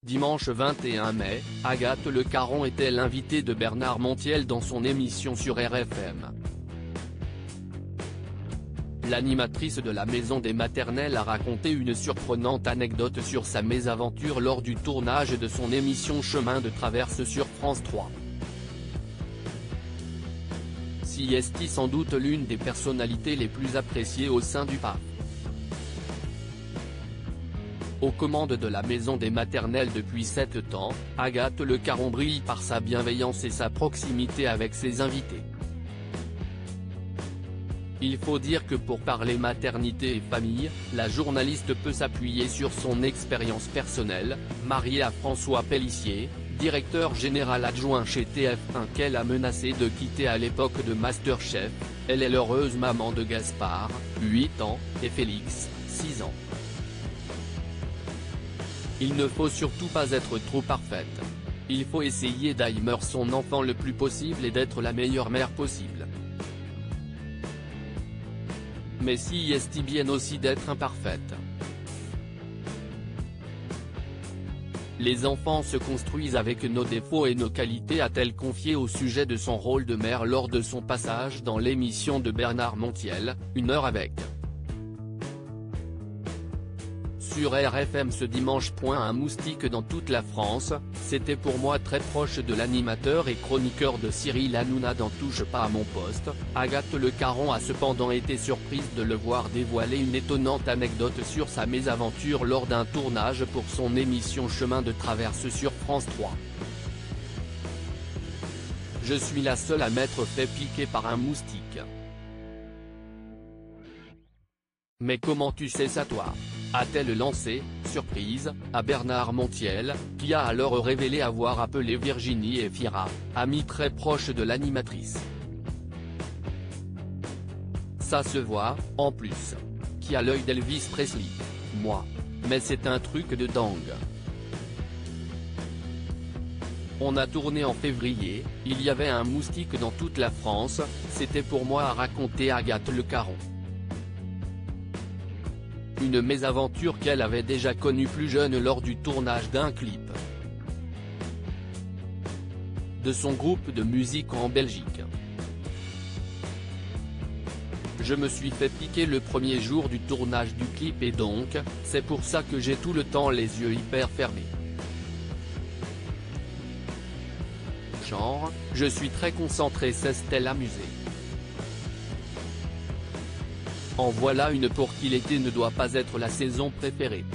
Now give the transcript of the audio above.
Dimanche 21 mai, Agathe Le Caron était l'invitée de Bernard Montiel dans son émission sur RFM. L'animatrice de la Maison des Maternelles a raconté une surprenante anecdote sur sa mésaventure lors du tournage de son émission Chemin de traverse sur France 3. Si est sans doute l'une des personnalités les plus appréciées au sein du PAF. Aux commandes de la Maison des Maternelles depuis 7 ans, Agathe Le Caron brille par sa bienveillance et sa proximité avec ses invités. Il faut dire que pour parler maternité et famille, la journaliste peut s'appuyer sur son expérience personnelle, mariée à François Pélissier, directeur général adjoint chez TF1 qu'elle a menacé de quitter à l'époque de Masterchef. Elle est l'heureuse maman de Gaspard, 8 ans, et Félix, 6 ans. Il ne faut surtout pas être trop parfaite. Il faut essayer d'aimer son enfant le plus possible et d'être la meilleure mère possible. Mais si est bien aussi d'être imparfaite. Les enfants se construisent avec nos défauts et nos qualités, a-t-elle confié au sujet de son rôle de mère lors de son passage dans l'émission de Bernard Montiel, 1 heure avec. Sur RFM ce dimanche. Un moustique dans toute la France, c'était pour moi très proche de l'animateur et chroniqueur de Cyril Hanouna dans Touche pas à mon poste. Agathe Le Caron a cependant été surprise de le voir dévoiler une étonnante anecdote sur sa mésaventure lors d'un tournage pour son émission Chemin de traverse sur France 3. Je suis la seule à m'être fait piquer par un moustique. Mais comment tu sais ça toi ? A-t-elle lancé, surprise, à Bernard Montiel, qui a alors révélé avoir appelé Virginie Efira, amie très proche de l'animatrice. Ça se voit, en plus. Qui a l'œil d'Elvis Presley. Moi. Mais c'est un truc de dingue. On a tourné en février, il y avait un moustique dans toute la France, c'était pour moi, a raconté Agathe Le Caron. Une mésaventure qu'elle avait déjà connue plus jeune lors du tournage d'un clip de son groupe de musique en Belgique. Je me suis fait piquer le premier jour du tournage du clip et donc, c'est pour ça que j'ai tout le temps les yeux hyper fermés. Genre, je suis très concentré, s'est-elle amusée. En voilà une pour qui l'été ne doit pas être la saison préférée.